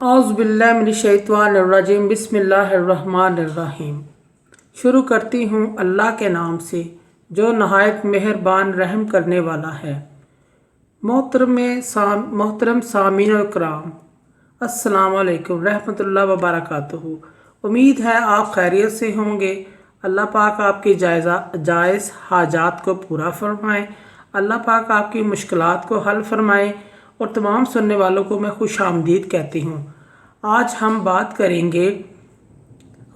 औज़ुबिल्लाहिमिनश्शैतानिर्रजीम बिस्मिल्लाहिर्रहमानिर्रहीम। शुरू करती हूँ अल्लाह के नाम से जो नहायत मेहरबान रहम करने वाला है। मोहतरम सामीन और कराम, अस्सलाम वालेकुम रहमतुल्लाह व बरकातुहू। उम्मीद है आप खैरियत से होंगे। अल्लाह पाक आपकी जायज़ हाजात को पूरा फरमाए। अल्लाह पाक आपकी मुश्किलात को हल फरमाए और तमाम सुनने वालों को मैं खुश आमदीद कहती हूँ। आज हम बात करेंगे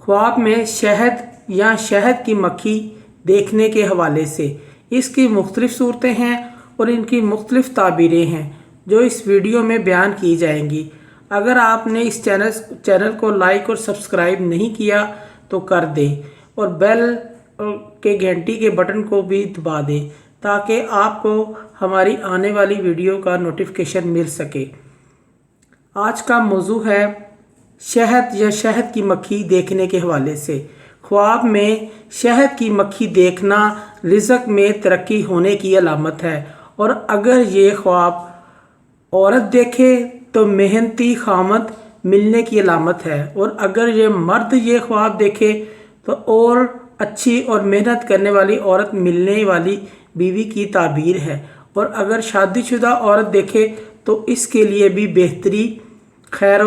ख्वाब में शहद या शहद की मक्खी देखने के हवाले से। इसकी मुख्तलिफ़ सूरतें हैं और इनकी मुख्तलिफ़ ताबीरें हैं जो इस वीडियो में बयान की जाएंगी। अगर आपने इस चैनल को लाइक और सब्सक्राइब नहीं किया तो कर दें और बेल के घंटी के बटन को भी दबा दें ताकि आपको हमारी आने वाली वीडियो का नोटिफिकेशन मिल सके। आज का मौजू है शहद या शहद की मक्खी देखने के हवाले से। ख्वाब में शहद की मक्खी देखना रिज़्क में तरक्की होने की अलामत है और अगर ये ख्वाब औरत देखे तो मेहनती खामद मिलने की अलामत है और अगर ये मर्द ये ख्वाब देखे तो और अच्छी और मेहनत करने वाली औरत मिलने वाली बीवी की ताबीर है और अगर शादीशुदा औरत देखे तो इसके लिए भी बेहतरी, खैर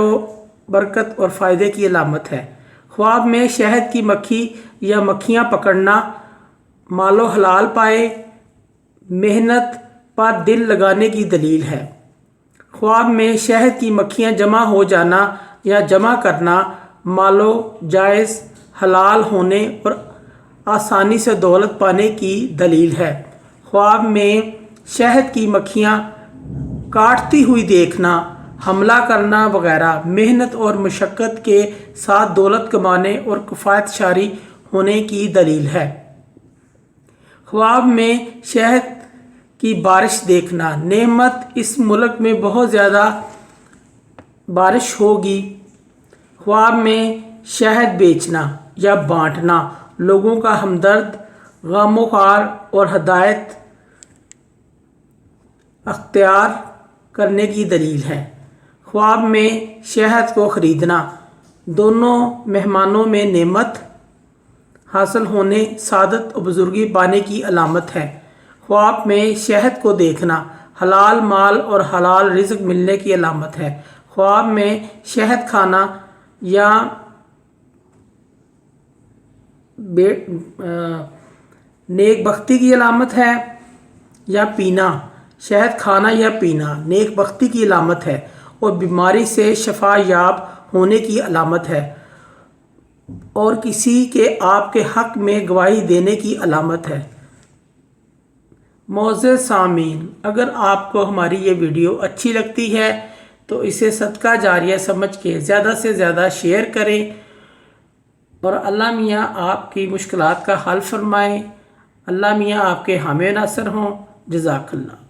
बरकत और फ़ायदे की अलामत है। ख्वाब में शहद की मक्खी या मक्खियाँ पकड़ना मालो हलाल पाए, मेहनत पर दिल लगाने की दलील है। ख्वाब में शहद की मक्खियाँ जमा हो जाना या जमा करना मालो जायज़, हलाल होने और आसानी से दौलत पाने की दलील है। ख्वाब में शहद की मक्खियाँ काटती हुई देखना, हमला करना वगैरह मेहनत और मशक्क़त के साथ दौलत कमाने और किफ़ायत शारी होने की दलील है। ख्वाब में शहद की बारिश देखना, नेमत इस मुल्क में बहुत ज़्यादा बारिश होगी। ख्वाब में शहद बेचना या बांटना लोगों का हमदर्द, गमोखार और हदायत अख्तियार करने की दलील है। ख्वाब में शहद को ख़रीदना दोनों मेहमानों में नेमत हासिल होने, सादत और बुजुर्गी पाने की अलामत है। ख्वाब में शहद को देखना हलाल माल और हलाल रिज़्क मिलने की अलामत है। ख्वाब में शहद खाना या नेक बख्ती की अलामत है या पीना, शहद खाना या पीना नेक बख्ती की अलामत है और बीमारी से शफा याब होने की अलामत है और किसी के आपके हक़ में गवाही देने की अलामत है। मोअज़्ज़ज़ सामीन, अगर आपको हमारी ये वीडियो अच्छी लगती है तो इसे सदका जारिया समझ के ज़्यादा से ज़्यादा शेयर करें और अल्लाह मियाँ आपकी मुश्किलात का हल फरमाएँ। अल्लाह मियाँ आपके हामी नासर हों। जज़ाकल्लाह।